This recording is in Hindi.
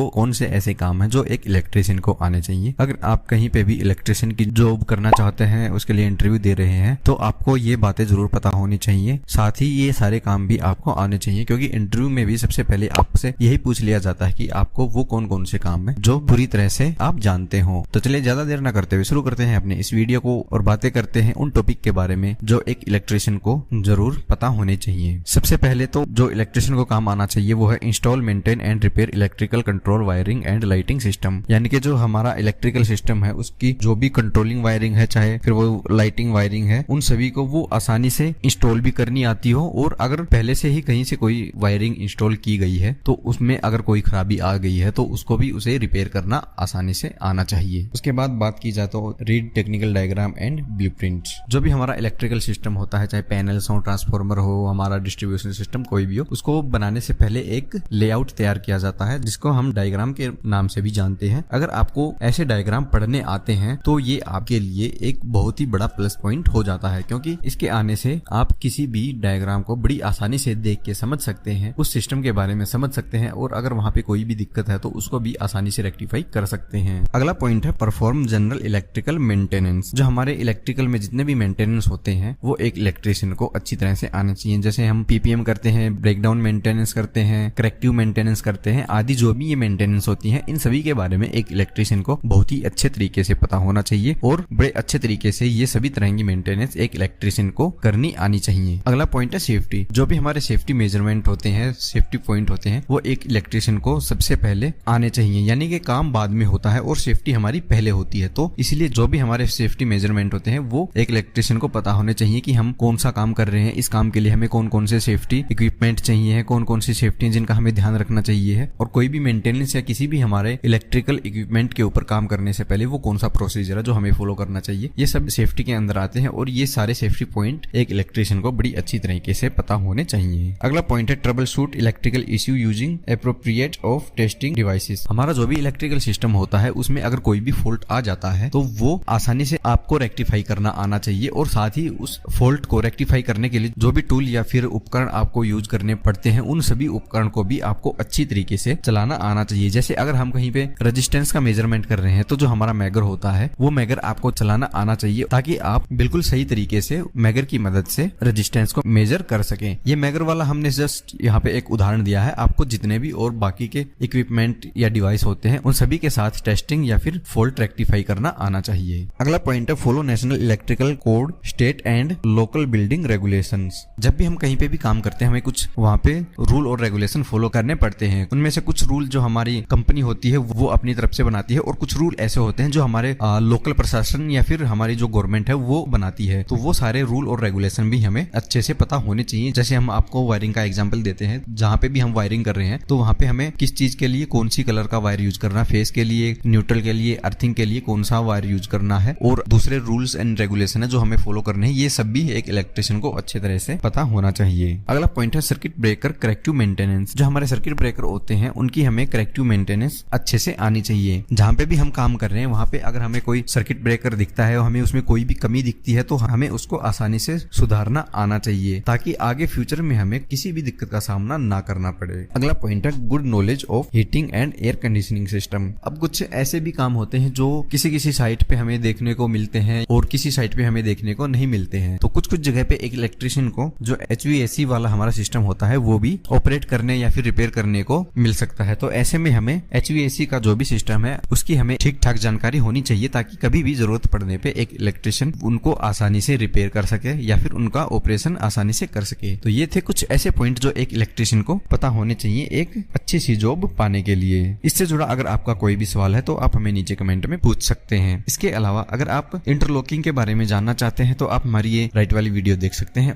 वो कौन से ऐसे काम है जो एक इलेक्ट्रिशियन को आने चाहिए। अगर आप कहीं पे भी इलेक्ट्रिशियन की जॉब करना चाहते हैं, उसके लिए इंटरव्यू दे रहे हैं, तो आपको ये बातें जरूर पता होनी चाहिए। साथ ही ये सारे काम भी आपको आने चाहिए, क्योंकि इंटरव्यू में भी सबसे पहले आपसे यही पूछ लिया जाता है कि आपको वो कौन कौन से काम है जो पूरी तरह से आप जानते हो। तो चलिए ज्यादा देर ना करते हुए शुरू करते हैं अपने इस वीडियो को और बातें करते हैं उन टॉपिक के बारे में जो एक इलेक्ट्रिशियन को जरूर पता होने चाहिए। सबसे पहले तो जो इलेक्ट्रिशियन को काम आना चाहिए वो है install, maintain and repair electrical control wiring and lighting system. यानी कि जो हमारा इलेक्ट्रिकल सिस्टम है उसकी जो भी कंट्रोलिंग वायरिंग है, चाहे फिर वो लाइटिंग वायरिंग है, उन सभी को वो आसानी से इंस्टॉल भी करनी आती हो, और अगर पहले से ही कहीं से कोई वायरिंग इंस्टॉल की गई है तो उसमें अगर कोई खराबी आ गई है तो उसको भी उसे रिपेयर करना आसानी से आना चाहिए। उसके बाद बात की जाए तो read technical diagram and blueprints. जो भी हमारा इलेक्ट्रिकल सिस्टम होता है, चाहे पैनल्स हो, ट्रांसफार्मर हो, हमारा डिस्ट्रीब्यूशन सिस्टम कोई भी हो, उसको बनाने से पहले एक लेआउट तैयार किया जाता है जिसको हम डायग्राम के नाम से भी जानते हैं। अगर आपको ऐसे डायग्राम पढ़ने आते हैं तो ये आपके लिए एक बहुत ही बड़ा प्लस पॉइंट हो जाता है, क्योंकि इसके आने से आप किसी भी डायग्राम को बड़ी आसानी से देख के समझ सकते हैं, उस सिस्टम के बारे में समझ सकते हैं, और अगर वहां पे कोई भी दिक्कत है तो उसको भी आसानी से रेक्टिफाई कर सकते हैं। अगला पॉइंट है परफॉर्म जनरल इलेक्ट्रिकल मेंटेनेंस। जो हमारे इलेक्ट्रिकल में जितने भी मेंटेनेंस होते हैं वो एक इलेक्ट्रिशियन को अच्छी तरह से आना चाहिए। जैसे हम पीपीएम करते हैं, ब्रेकडाउन मेंटेनेंस करते हैं, करेक्टिव मेंटेनेंस करते हैं, आदि जो भी ये मेंटेनेंस होती है, इन सभी के बारे में एक इलेक्ट्रिशियन को बहुत ही अच्छे तरीके से पता होना चाहिए, और बड़े अच्छे तरीके से ये सभी तरह की मेंटेनेंस एक इलेक्ट्रिशियन को करनी आनी चाहिए। अगला पॉइंट है सेफ्टी। जो भी हमारे सेफ्टी मेजरमेंट होते हैं, सेफ्टी पॉइंट होते हैं, वो एक इलेक्ट्रिशियन को सबसे पहले आने चाहिए। यानी कि काम बाद में होता है और सेफ्टी हमारी पहले होती है, तो इसलिए जो भी हमारे सेफ्टी मेजरमेंट होते हैं वो एक इलेक्ट्रिशियन को पता होने चाहिए कि हम कौन सा काम कर रहे हैं, इस काम के लिए हमें कौन कौन से सेफ्टी इक्विपमेंट चाहिए है, कौन कौन सी सेफ्टी है जिनका हमें ध्यान रखना चाहिए है, और कोई भी मेंटेनेंस या किसी भी हमारे इलेक्ट्रिकल इक्विपमेंट के ऊपर काम करने से पहले वो कौन सा प्रोसीजर है जो हमें फॉलो करना चाहिए। ये सब सेफ्टी के अंदर आते हैं, और ये सारे सेफ्टी पॉइंट एक इलेक्ट्रिशियन को बड़ी अच्छी तरीके से पता होने चाहिए। अगला पॉइंट है trouble shoot electrical issue using appropriate of testing devices. हमारा जो भी इलेक्ट्रिकल सिस्टम होता है उसमें अगर कोई भी फॉल्ट आ जाता है तो वो आसानी से आपको रेक्टिफाई करना आना चाहिए, और साथ ही उस फॉल्ट को रेक्टिफाई करने के लिए जो भी टूल या फिर उपकरण आपको यूज करने पड़ते हैं, उन सभी उपकरण को भी आपको अच्छी तरीके से चलाना आना चाहिए। जैसे अगर हम कहीं पे रेजिस्टेंस का मेजरमेंट कर रहे हैं तो जो हमारा मैगर होता है वो मैगर आपको चलाना आना चाहिए, ताकि आप बिल्कुल सही तरीके से मैगर की मदद से रेजिस्टेंस को मेजर कर सकें। ये मैगर वाला हमने जस्ट यहाँ पे एक उदाहरण दिया है, आपको जितने भी और बाकी के इक्विपमेंट या डिवाइस होते हैं उन सभी के साथ टेस्टिंग या फिर फॉल्ट रेक्टिफाई करना आना चाहिए। अगला पॉइंट है follow national electrical code, state and local building regulations. जब भी हम कहीं पे भी काम करते हैं हमें कुछ वहाँ पे रूल और रेगुलेशन फॉलो करने पड़ते हैं। उनमें से कुछ रूल जो हमारी कंपनी होती है वो अपनी तरफ से बनाती है, और कुछ रूल ऐसे होते हैं जो हमारे लोकल प्रशासन या फिर हमारी जो गवर्नमेंट है वो बनाती है। तो वो सारे रूल और रेगुलेशन भी हमें अच्छे से पता होने चाहिए। जैसे हम आपको वायरिंग का एग्जाम्पल देते हैं, जहाँ पे भी हम वायरिंग कर रहे हैं तो वहाँ पे हमें किस चीज के लिए कौन सी कलर का वायर यूज करना, फेस के लिए, न्यूट्रल के लिए, अर्थिंग के लिए कौन सा वायर यूज करना है, और दूसरे रूल्स एंड रेगुलेशन है जो हमें फॉलो करने हैं, ये सब भी एक इलेक्ट्रिशियन को अच्छे तरह से पता होना चाहिए। अगला पॉइंट है सर्किट ब्रेकर करेक्टिव मेंटेनेंस। जो हमारे सर्किट ब्रेकर होते हैं उनकी हमें करेक्टिव मेंटेनेंस अच्छे से आनी चाहिए। जहाँ पे भी हम काम कर रहे हैं वहाँ पे अगर हमें कोई सर्किट ब्रेकर दिखता है और हमें उसमें कोई भी कमी दिखती है तो हमें उसको आसानी से सुधारना आना चाहिए, ताकि आगे फ्यूचर में हमें किसी भी दिक्कत का सामना ना करना पड़े। अगला पॉइंट है good knowledge of heating and air conditioning system. अब कुछ ऐसे भी काम होते हैं जो किसी किसी साइट पे हमें देखने को मिलते हैं और किसी साइट पे हमें देखने को नहीं मिलते हैं। तो कुछ कुछ जगह पे एक इलेक्ट्रिशियन को जो HVAC वाला हमारा सिस्टम होता है वो भी ऑपरेट करने या फिर रिपेयर करने को मिल सकता है। तो ऐसे में हमें HVAC का जो भी सिस्टम है उसकी हमें ठीक ठाक जानकारी होनी चाहिए, ताकि कभी भी जरूरत पड़ने पे एक इलेक्ट्रिशियन उनको आसानी से रिपेयर कर सके या फिर उनका ऑपरेशन आसानी से कर सके। तो ये थे कुछ ऐसे पॉइंट जो एक इलेक्ट्रिशियन को पता होने चाहिए एक अच्छी सी जॉब पाने के लिए। इससे जुड़ा अगर आपका कोई भी सवाल है तो आप हमें नीचे कमेंट में पूछ सकते हैं। इसके अलावा अगर आप इंटरलॉकिंग के बारे में जानना चाहते हैं तो आप हमारी ये राइट वाली वीडियो देख सकते हैं।